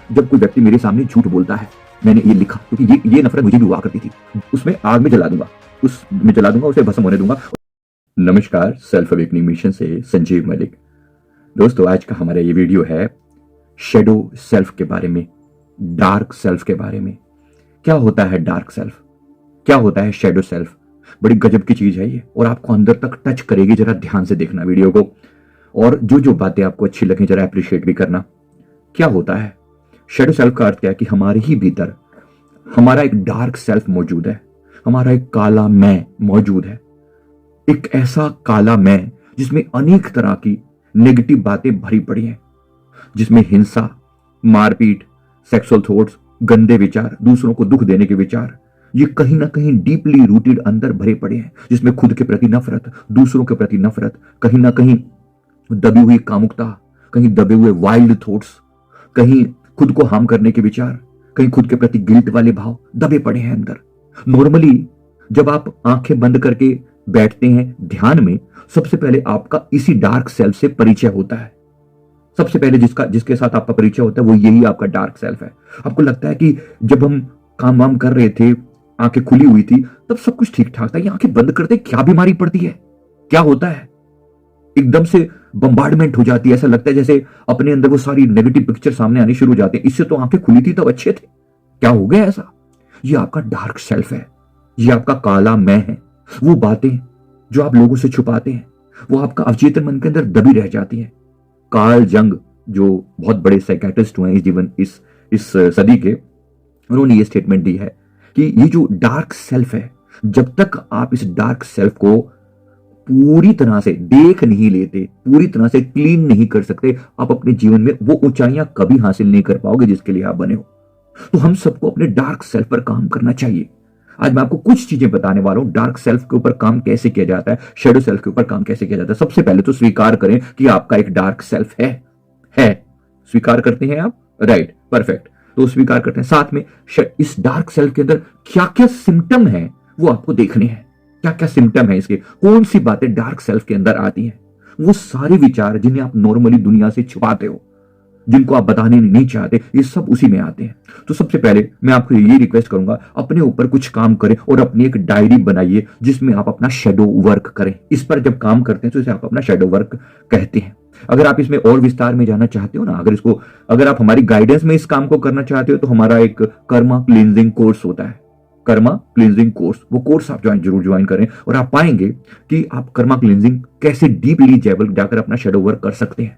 जब कोई व्यक्ति मेरे सामने झूठ बोलता है, मैंने ये लिखा क्योंकि ये नफरत मुझे भी हुआ करती थी। उसमें आग में जला दूंगा, उसमें जला दूंगा, उसे भस्म होने दूंगा। नमस्कार, सेल्फ अवेकनिंग मिशन से संजीव मलिक। दोस्तों, आज का हमारा ये वीडियो है शैडो सेल्फ के बारे में, डार्क सेल्फ के बारे में। क्या होता है डार्क सेल्फ, क्या होता है शैडो सेल्फ? बड़ी गजब की चीज है ये, और आपको अंदर तक टच करेगी। जरा ध्यान से देखना वीडियो को, और जो बातें आपको अच्छी लगे जरा अप्रिशिएट भी करना। क्या होता है शैडो सेल्फ का अर्थ क्या है कि हमारे ही भीतर हमारा एक डार्क सेल्फ मौजूद है, हमारा एक काला मैं मौजूद है। एक ऐसा काला मैं जिसमें अनेक तरह की नेगेटिव बातें भरी पड़ी हैं, जिसमें हिंसा, मारपीट, सेक्सुअल थॉट्स, गंदे विचार, दूसरों को दुख देने के विचार, ये कहीं ना कहीं डीपली रूटेड अंदर भरे पड़े हैं। जिसमें खुद के प्रति नफरत, दूसरों के प्रति नफरत, कहीं ना कहीं दबी हुई कामुकता, कहीं दबे हुए वाइल्ड थॉट्स, कहीं खुद को हार्म करने के विचार, कहीं खुद के प्रति गिल्ट वाले भाव दबे पड़े हैं अंदर। नॉर्मली जब आप आंखें बंद करके बैठते हैं ध्यान में, सबसे पहले आपका इसी डार्क सेल्फ से परिचय होता है। सबसे पहले जिसके साथ आपका परिचय होता है वो यही आपका डार्क सेल्फ है। आपको लगता है कि जब हम काम वाम कर रहे थे, आंखें खुली हुई थी, तब सब कुछ ठीक ठाक था। ये आंखें बंद करते क्या बीमारी पड़ती है, क्या होता है? एकदम से बम्बार्डमेंट हो जाती है। ऐसा लगता है जैसे अपने अंदर वो सारी नेगेटिव पिक्चर सामने आनी शुरू हो जाती है। इससे तो आंखें खुली थी तब अच्छे थे, क्या हो गया ऐसा? ये आपका डार्क सेल्फ है, ये आपका काला मैं है। वो बातें जो आप लोगों से छुपाते हैं वो आपका अवचेतन मन के अंदर दबी रह जाती है। कार्ल जंग, जो बहुत बड़े साइकियाट्रिस्ट हुए हैं इस जीवन इस सदी के, उन्होंने ये स्टेटमेंट दी है कि ये जो डार्क सेल्फ है, जब तक आप इस डार्क सेल्फ को पूरी तरह से देख नहीं लेते, पूरी तरह से क्लीन नहीं कर सकते, आप अपने जीवन में वो ऊंचाइयां कभी हासिल नहीं कर पाओगे जिसके लिए आप बने हो। तो हम सबको अपने डार्क सेल्फ पर काम करना चाहिए। आज मैं आपको कुछ चीजें बताने वाला हूं, डार्क सेल्फ के ऊपर काम कैसे किया जाता है, शैडो सेल्फ के ऊपर काम कैसे किया जाता है। सबसे पहले तो स्वीकार करें कि आपका एक डार्क सेल्फ है। स्वीकार करते हैं आप? Right, perfect. तो स्वीकार करते हैं। साथ में इस डार्क सेल्फ के अंदर क्या क्या सिम्टम है वो आपको देखने हैं। क्या क्या सिम्टम है इसके, कौन सी बातें डार्क सेल्फ के अंदर आती हैं, वो सारे विचार जिन्हें आप नॉर्मली दुनिया से छुपाते हो, जिनको आप बताने नहीं चाहते, ये सब उसी में आते हैं। तो सबसे पहले मैं आपको ये रिक्वेस्ट करूंगा, अपने ऊपर कुछ काम करें और अपनी एक डायरी बनाइए जिसमें आप अपना शैडो वर्क करें। इस पर जब काम करते हैं तो इसे आप अपना शैडो वर्क कहते हैं। अगर आप इसमें और विस्तार में जाना चाहते हो ना, अगर आप हमारी गाइडेंस में इस काम को करना चाहते हो, तो हमारा एक कर्मा क्लींजिंग कोर्स होता है, कर्मा क्लींजिंग कोर्स। वो कोर्स आप जरूर ज्वाइन करें और आप पाएंगे कि आप कर्मा क्लींजिंग कैसे डीपली जाकर अपना शैडो वर्क कर सकते हैं।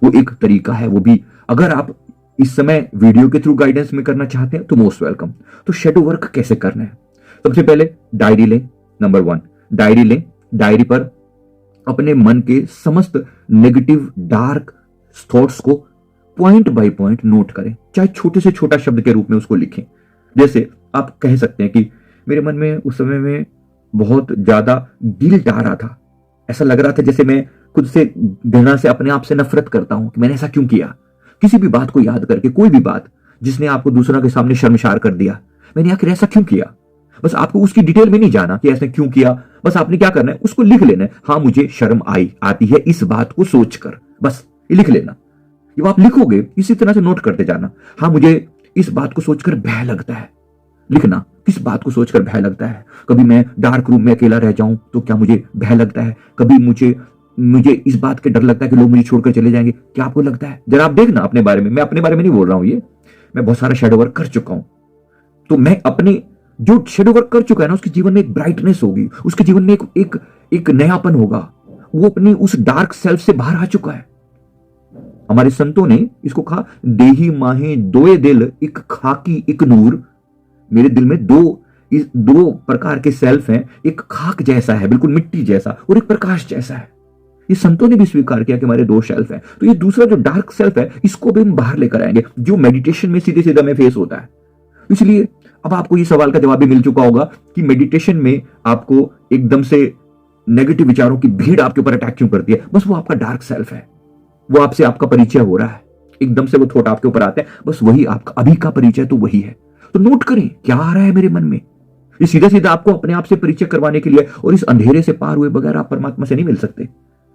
वो एक तरीका है, वो भी अगर आप इस समय वीडियो के थ्रू गाइडेंस में करना चाहते हैं तो मोस्ट वेलकम। तो शैडो वर्क कैसे करना है? सबसे पहले डायरी लें। नंबर 1, डायरी लें। डायरी पर अपने मन के समस्त नेगेटिव डार्क थॉट्स को पॉइंट बाय पॉइंट नोट करें, चाहे छोटे से छोटा शब्द के रूप में उसको लिखें। जैसे आप कह सकते हैं कि मेरे मन में उस समय में बहुत ज्यादा गिल्ट आ रहा था, ऐसा लग रहा था जैसे मैं खुद से घृणा से, अपने आप से नफरत करता हूं कि मैंने ऐसा क्यों किया। किसी भी बात को याद करके, कोई भी बात जिसने आपको दूसरों के सामने शर्मसार कर दिया, मैंने आखिर ऐसा क्यों किया। बस आपको उसकी डिटेल में नहीं जाना कि ऐसे क्यों किया, बस आपने क्या करना है, उसको लिख लेना है। हाँ, मुझे शर्म आती है इस बात को सोचकर, बस ये लिख लेना। जब आप लिखोगे इसी तरह से नोट करते जाना। हाँ, मुझे इस बात को सोचकर भय लगता है। लिखना, किस बात को सोचकर भय लगता है। कभी मैं डार्क रूम में अकेला रह जाऊं तो क्या मुझे भय लगता है। कभी मुझे इस बात के डर लगता है कि लोग मुझे छोड़कर चले जाएंगे। क्या आपको लगता है? जरा आप देखना अपने बारे में। मैं अपने बारे में नहीं बोल रहा हूं, ये मैं बहुत सारा शैडो वर्क कर चुका हूं। तो मैं अपने जो शैडो वर्क कर चुका है ना, उसके जीवन में एक ब्राइटनेस होगी, उसके जीवन में एक नयापन होगा। वो अपनी उस डार्क सेल्फ से बाहर आ चुका है। हमारे संतों ने इसको कहा, देही माहे दोए दिल, एक खाकी एक नूर। मेरे दिल में दो प्रकार के सेल्फ हैं, एक खाक जैसा है, बिल्कुल मिट्टी जैसा, और एक प्रकाश जैसा है। ये संतों ने भी स्वीकार किया कि हमारे 2 सेल्फ हैं। तो ये दूसरा जो डार्क सेल्फ है, इसको भी हम बाहर लेकर आएंगे, जो मेडिटेशन में सीधे सीधा में फेस होता है। इसलिए अब आपको ये सवाल का जवाब भी मिल चुका होगा कि मेडिटेशन में आपको एकदम से नेगेटिव विचारों की भीड़ आपके ऊपर अटैक क्यों करती है। बस वो आपका डार्क सेल्फ है, वो आपसे आपका परिचय हो रहा है। एकदम से वो थॉट आपके ऊपर आते हैं, बस वही आपका अभी का परिचय तो वही है। तो नोट करें क्या आ रहा है मेरे मन में। ये सीधा सीधा आपको अपने आप से परिचय करवाने के लिए, और इस अंधेरे से पार हुए बगैर आप परमात्मा से नहीं मिल सकते।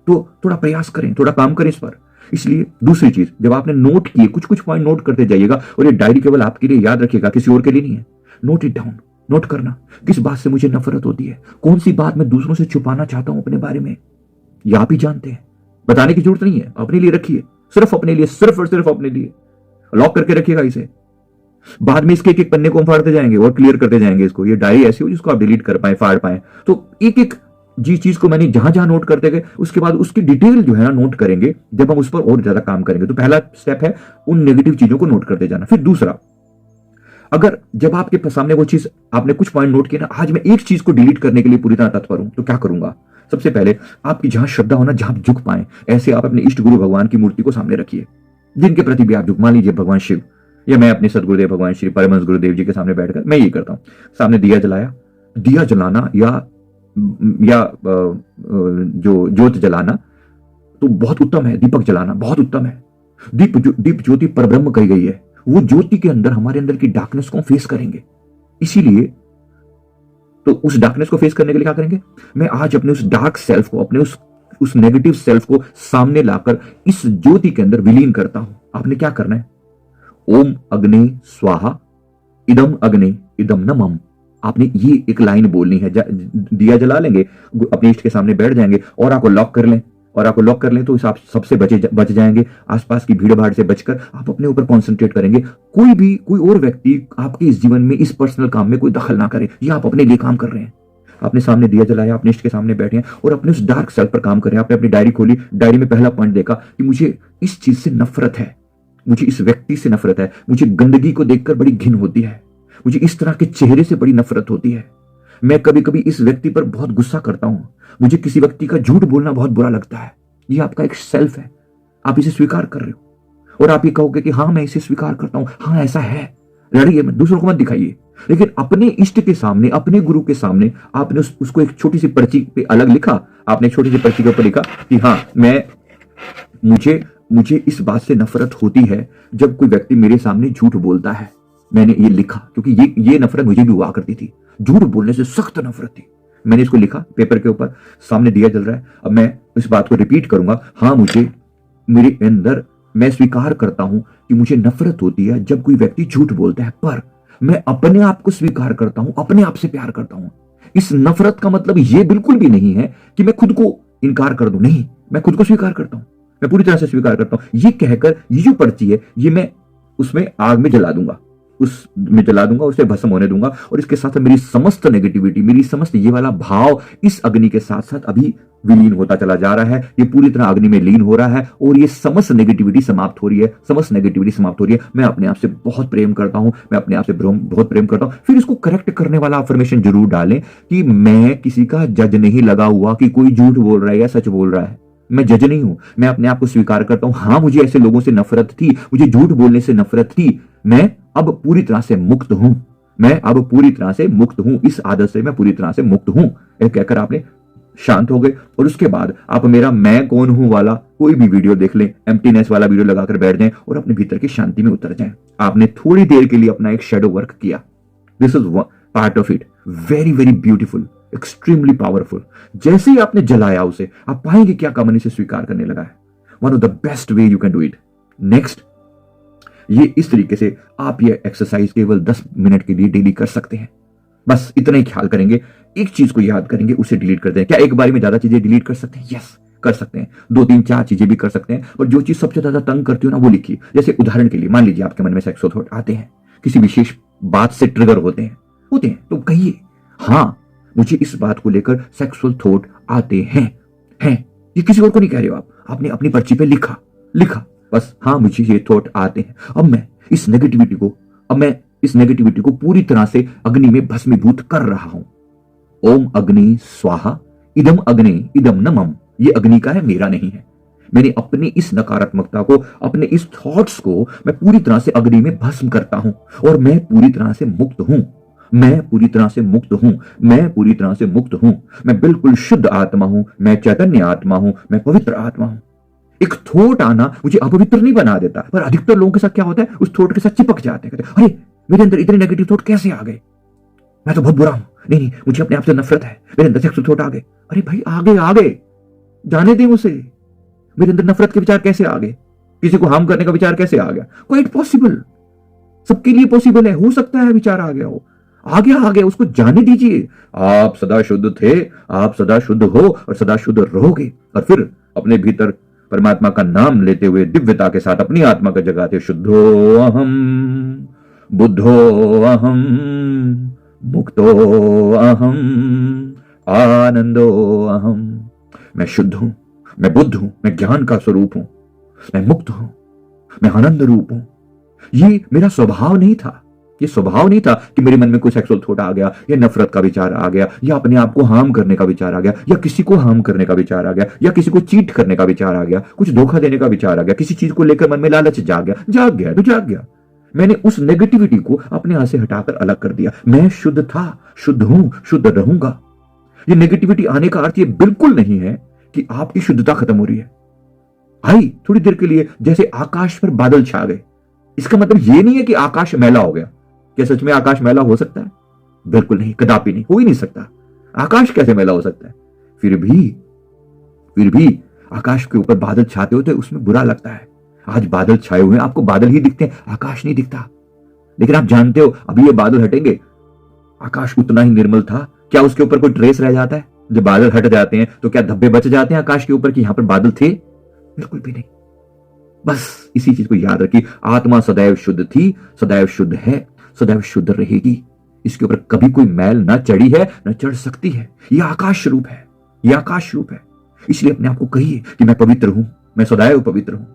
तो थोड़ा प्रयास करें, थोड़ा काम करें इस पर। इसलिए दूसरी चीज, जब आपने नोट किए, कुछ कुछ पॉइंट नोट करते जाइएगा, और ये डायरी केवल आपके लिए, याद रखिएगा, किसी और के लिए नहीं है। नोट इट डाउन, नोट करना, किस बात से मुझे नफरत होती है, कौन सी बात मैं दूसरों से छुपाना चाहता हूं अपने बारे में, ये आप ही जानते हैं, बताने की जरूरत नहीं है, अपने लिए रखिए, सिर्फ अपने लिए, सिर्फ और सिर्फ अपने लिए, लॉक करके रखिएगा इसे। बाद में इसके एक एक पन्ने को हम फाड़ते जाएंगे और क्लियर करते जाएंगे इसको। ये डायरी ऐसी हो जिसको आप डिलीट कर पाए, फाड़ पाए। तो एक एक जिस चीज को मैंने जहां जहां नोट करते गए, उसके बाद उसकी डिटेल जो है ना नोट करेंगे, जब हम उस पर और ज्यादा काम करेंगे। तो पहला स्टेप है उन नेगेटिव चीजों को नोट करते जाना। फिर दूसरा, अगर जब आपके सामने वो चीज, आपने कुछ पॉइंट नोट किए ना, आज मैं एक चीज को डिलीट करने के लिए पूरी तरह तत्पर हूं, तो क्या करूंगा? सबसे पहले आपकी जहां श्रद्धा हो ना, जहां आप झुक पाए, ऐसे आप अपने इष्ट गुरु भगवान की मूर्ति को सामने रखिए, जिनके प्रति भी आप झुक, मान लीजिए भगवान शिव, या मैं अपने सदगुरुदेव भगवान श्री परमहंस गुरुदेव जी के सामने बैठकर मैं ये करता हूं, सामने दिया जलाया। दिया जलाना या जो ज्योत जलाना तो बहुत उत्तम है, दीपक जलाना बहुत उत्तम है। दीप ज्योति परब्रह्म कही गई है। वो ज्योति के अंदर हमारे अंदर की डार्कनेस को फेस करेंगे। इसीलिए तो उस डार्कनेस को फेस करने के लिए क्या करेंगे? मैं आज अपने उस डार्क सेल्फ को, अपने उस नेगेटिव सेल्फ को सामने लाकर इस ज्योति के अंदर विलीन करता हूं। आपने क्या करना है? ओम अग्नि स्वाहा इदम अग्नि इदम नमम। आपने ये एक लाइन बोलनी है। दिया जला लेंगे, अपने इष्ट के सामने बैठ जाएंगे और आपको लॉक कर लें, और आपको लॉक कर लें तो आप सबसे बच जाएंगे। आसपास की भीड़ भाड़ से बचकर आप अपने ऊपर कॉन्सेंट्रेट करेंगे। कोई और व्यक्ति आपके इस जीवन में, इस पर्सनल काम में कोई दखल ना करे। ये आप अपने लिए काम कर रहे हैं। आपने सामने दिया जलाया, अपने इष्ट के सामने बैठे हैं और अपने उस डार्क सेल्फ पर काम कर रहे हैं। आपने अपनी डायरी खोली, डायरी में पहला पॉइंट देखा कि मुझे इस चीज से नफरत है, मुझे इस व्यक्ति से नफरत है, मुझे गंदगी को देखकर बड़ी घिन होती है, मुझे इस तरह के चेहरे से बड़ी नफरत होती है, मैं कभी कभी इस व्यक्ति पर बहुत गुस्सा करता हूं, मुझे किसी व्यक्ति का झूठ बोलना बहुत बुरा लगता है। ये आपका एक सेल्फ है, आप इसे स्वीकार कर रहे हो और आप ये कहोगे कि हाँ मैं इसे स्वीकार करता हूं, हाँ ऐसा है, लड़िए मत, दूसरों को मत दिखाइए। लेकिन अपने इष्ट के सामने, अपने गुरु के सामने आपने उसको एक छोटी सी पर्ची पे अलग लिखा। आपने एक छोटी सी पर्ची के ऊपर लिखा कि हाँ मुझे इस बात से नफरत होती है जब कोई व्यक्ति मेरे सामने झूठ बोलता है। मैंने ये लिखा क्योंकि ये नफरत मुझे भी हुआ करती थी, झूठ बोलने से सख्त नफरत थी। मैंने इसको लिखा पेपर के ऊपर, सामने दिया जल रहा है। अब मैं इस बात को रिपीट करूंगा, हाँ मुझे, मेरे अंदर मैं स्वीकार करता हूं कि मुझे नफरत होती है जब कोई व्यक्ति झूठ बोलता है, पर मैं अपने आप को स्वीकार करता हूं, अपने आप से प्यार करता हूं। इस नफरत का मतलब ये बिल्कुल भी नहीं है कि मैं खुद को इनकार कर दूं, नहीं, मैं खुद को स्वीकार करता हूं, मैं पूरी तरह से स्वीकार करता हूं। ये कहकर ये जो पर्ची है, ये मैं उसमें आग में जला दूंगा, उसमें जला दूंगा, उसे भस्म होने दूंगा। और इसके साथ मेरी समस्त नेगेटिविटी, मेरी समस्त ये वाला भाव इस अग्नि के साथ साथ अभी विलीन होता चला जा रहा है। ये पूरी तरह अग्नि में लीन हो रहा है और ये समस्त नेगेटिविटी समाप्त हो रही है, समस्त नेगेटिविटी समाप्त हो रही है। मैं अपने आप से बहुत प्रेम करता हूं, मैं अपने आप से बहुत प्रेम करता हूं। फिर इसको करेक्ट करने वाला अफर्मेशन जरूर डालें कि मैं किसी का जज नहीं लगा हुआ कि कोई झूठ बोल रहा है या सच बोल रहा है। मैं जज नहीं हूं, मैं अपने आप को स्वीकार करता हूं। हाँ मुझे ऐसे लोगों से नफरत थी, मुझे झूठ बोलने से नफरत थी, मैं अब पूरी तरह से मुक्त हूं, मैं अब पूरी तरह से मुक्त हूं, इस आदत से मैं पूरी तरह से मुक्त हूं। यह कहकर आपने शांत हो गए और उसके बाद आप मेरा मैं कौन हूं वाला कोई भी वीडियो देख लें, एम्प्टीनेस वाला वीडियो लगाकर बैठ जाएं और अपने भीतर की शांति में उतर जाएं। आपने थोड़ी देर के लिए अपना एक शेडो वर्क किया। This is part of it, very very beautiful, extremely powerful. जैसे ही आपने जलाया उसे, आप पाएंगे क्या कमन इसे स्वीकार करने लगा है। One of the best way you can do it. Next, ये इस तरीके से आप ये एक्सरसाइज केवल 10 मिनट के लिए डेली कर सकते हैं। बस इतना ही ख्याल करेंगे, एक चीज को याद करेंगे, उसे डिलीट कर दें। क्या एक बारी में ज्यादा चीजें डिलीट कर सकते हैं? यस, कर सकते हैं। 2 3 4 चीजें भी कर सकते हैं। और जो चीज सबसे ज्यादा तंग करती हो ना, वो लिखिए। जैसे उदाहरण के लिए मान लीजिए आपके मन में सेक्सुअल थॉट आते हैं, किसी विशेष बात से ट्रिगर होते हैं तो कहिए हाँ मुझे इस बात को लेकर सेक्सुअल थॉट आते हैं। ये किसी और को नहीं कह रहे हो, आपने अपनी पर्ची पे लिखा बस, हाँ मुझे ये थॉट आते हैं। अब मैं इस नेगेटिविटी को पूरी तरह से अग्नि में भस्मीभूत कर रहा हूं। ओम अग्नि स्वाहा इदम अग्नि इदम नमम। ये अग्नि का है, मेरा नहीं है। मैंने अपनी इस नकारात्मकता को, अपने इस थॉट्स को मैं पूरी तरह से अग्नि में भस्म करता हूं और मैं पूरी तरह से मुक्त हूं। मैं पूरी तरह से मुक्त हूं, मैं पूरी तरह से मुक्त हूं। मैं बिल्कुल शुद्ध आत्मा हूं, मैं चैतन्य आत्मा हूं, मैं पवित्र आत्मा हूं। एक थॉट आना मुझे अपवित्र नहीं बना देता, पर अधिकतर लोगों के साथ क्या होता है, उस थॉट के साथ चिपक जाते हैं। कहते अरे मेरे अंदर इतने नेगेटिव थॉट कैसे आ गए, मैं तो बहुत बुरा हूं, नहीं मुझे अपने आप से नफरत है, मेरे अंदर सेक्सुअल थॉट आ गए। अरे भाई आ गए, जाने दें उसे। मेरे अंदर नफरत के विचार कैसे आ गए, किसी को हार्म करने का विचार कैसे आ गया? क्वाइट पॉसिबल, सबके लिए पॉसिबल है, हो सकता है विचार आ गया हो, आ गया, उसको जाने दीजिए। आप सदा शुद्ध थे, आप सदा शुद्ध हो और सदा शुद्ध रहोगे। और फिर अपने भीतर परमात्मा का नाम लेते हुए दिव्यता के साथ अपनी आत्मा को जगाते, शुद्धो अहम, बुद्धो अहम, मुक्तो अहम, आनंदो अहम। मैं शुद्ध हूं, मैं बुद्ध हूं, मैं ज्ञान का स्वरूप हूं, मैं मुक्त हूं, मैं आनंद रूप हूं। ये मेरा स्वभाव नहीं था, ये स्वभाव नहीं था कि मेरे मन में कोई सेक्सुअल थॉट आ गया, या नफरत का विचार आ गया, या अपने आप को हार्म करने का विचार आ गया, या किसी को हार्म करने का विचार आ गया, या किसी को चीट करने का विचार आ गया, कुछ धोखा देने का विचार आ गया, किसी चीज को लेकर मन में लालच जाग गया तो जाग गया। मैंने उस नेगेटिविटी को अपने यहां से हटाकर अलग कर दिया। मैं शुद्ध था, शुद्ध हूं, शुद्ध रहूंगा। ये नेगेटिविटी आने का अर्थ ये बिल्कुल नहीं है कि आपकी शुद्धता खत्म हो रही है। आई थोड़ी देर के लिए जैसे आकाश पर बादल छा गए, इसका मतलब ये नहीं है कि आकाश मैला हो गया। क्या सच में आकाश मैला हो सकता है? बिल्कुल नहीं, कदापि नहीं, हो ही नहीं सकता। आकाश कैसे मैला हो सकता है? फिर भी आकाश के ऊपर बादल छाते होते उसमें बुरा लगता है। आज बादल छाए हुए हैं, आपको बादल ही दिखते हैं, आकाश नहीं दिखता। लेकिन आप जानते हो अभी ये बादल हटेंगे, आकाश उतना ही निर्मल था। क्या उसके ऊपर कोई ट्रेस रह जाता है? जब बादल हट जाते हैं तो क्या धब्बे बच जाते हैं आकाश के ऊपर कि यहां पर बादल थे? बिल्कुल भी नहीं। बस इसी चीज को याद रखिए, आत्मा सदैव शुद्ध थी, सदैव शुद्ध है, सदैव शुद्ध रहेगी। इसके ऊपर कभी कोई मैल ना चढ़ी है, ना चढ़ सकती है। यह आकाश रूप है, यह आकाश रूप है। इसलिए अपने आप को कहिए कि मैं पवित्र हूं, मैं सदैव पवित्र हूं।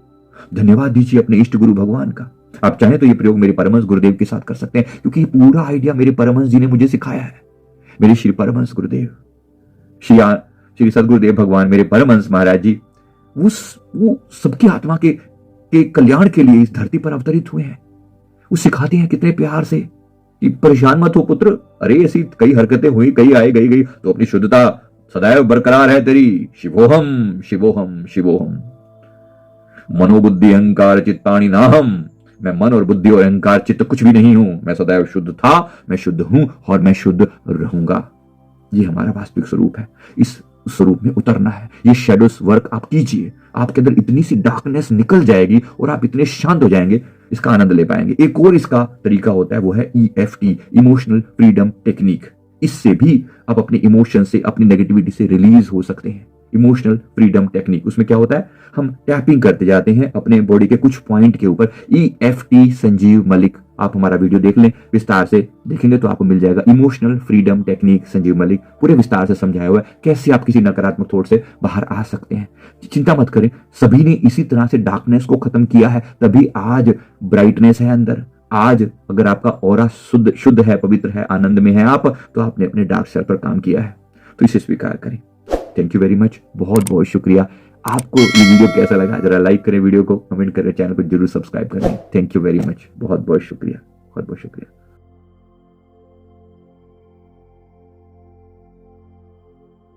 धन्यवाद दीजिए अपने इष्ट गुरु भगवान का। आप चाहें तो यह प्रयोग मेरे परमहंस गुरुदेव के साथ कर सकते हैं, क्योंकि ये पूरा आइडिया मेरे परमहंस जी ने मुझे सिखाया है। मेरे श्री परमहंस गुरुदेव, श्री सदगुरुदेव भगवान, मेरे परमहंस महाराज जी, वो सबकी आत्मा के कल्याण के लिए इस धरती पर अवतरित हुए हैं। वो सिखाते हैं कितने प्यार से कि परेशान मत हो पुत्र, अरे ऐसी कई हरकतें हुई, कई आए गई तो अपनी शुद्धता सदैव बरकरार है तेरी। शिवोहम शिवोहम शिवोहम। मनोबुद्धि अहंकार चित्तानि नाहम। मैं मन और बुद्धि और अहंकार चित्त कुछ भी नहीं हूं। मैं सदैव शुद्ध था, मैं शुद्ध हूं और मैं शुद्ध रहूंगा। ये हमारा वास्तविक स्वरूप है। इस स्वरूप में उतरना है। ये शेडोस वर्क आप कीजिए, आपके अंदर इतनी सी डार्कनेस निकल जाएगी और आप इतने शांत हो जाएंगे, इसका आनंद ले पाएंगे। एक और इसका तरीका होता है, वो है EFT, इमोशनल फ्रीडम टेक्निक। इससे भी आप अपने इमोशन से, अपनी नेगेटिविटी से रिलीज हो सकते हैं। इमोशनल फ्रीडम टेक्निक, उसमें क्या होता है, हम टैपिंग करते जाते हैं अपने बॉडी के कुछ पॉइंट के ऊपर। EFT संजीव मलिक, आप हमारा वीडियो देख लें, विस्तार से देखेंगे तो आपको मिल जाएगा। Emotional freedom technique Sanjeev Malik, पूरे विस्तार से समझाया हुआ है कैसे आप किसी नकारात्मक थॉट से बाहर आ सकते हैं। चिंता मत करें, सभी ने इसी तरह से डार्कनेस को खत्म किया है, तभी आज ब्राइटनेस है अंदर। आज अगर आपका ऑरा शुद्ध है, पवित्र है, आनंद में है आप, तो आपने अपने डार्क सेल पर काम किया है, तो इसे स्वीकार करें। थैंक यू वेरी मच, बहुत बहुत शुक्रिया। आपको ये वीडियो कैसा लगा जरा लाइक करें, वीडियो को कमेंट करें, चैनल को जरूर सब्सक्राइब करें। थैंक यू वेरी मच, बहुत बहुत शुक्रिया, बहुत बहुत शुक्रिया।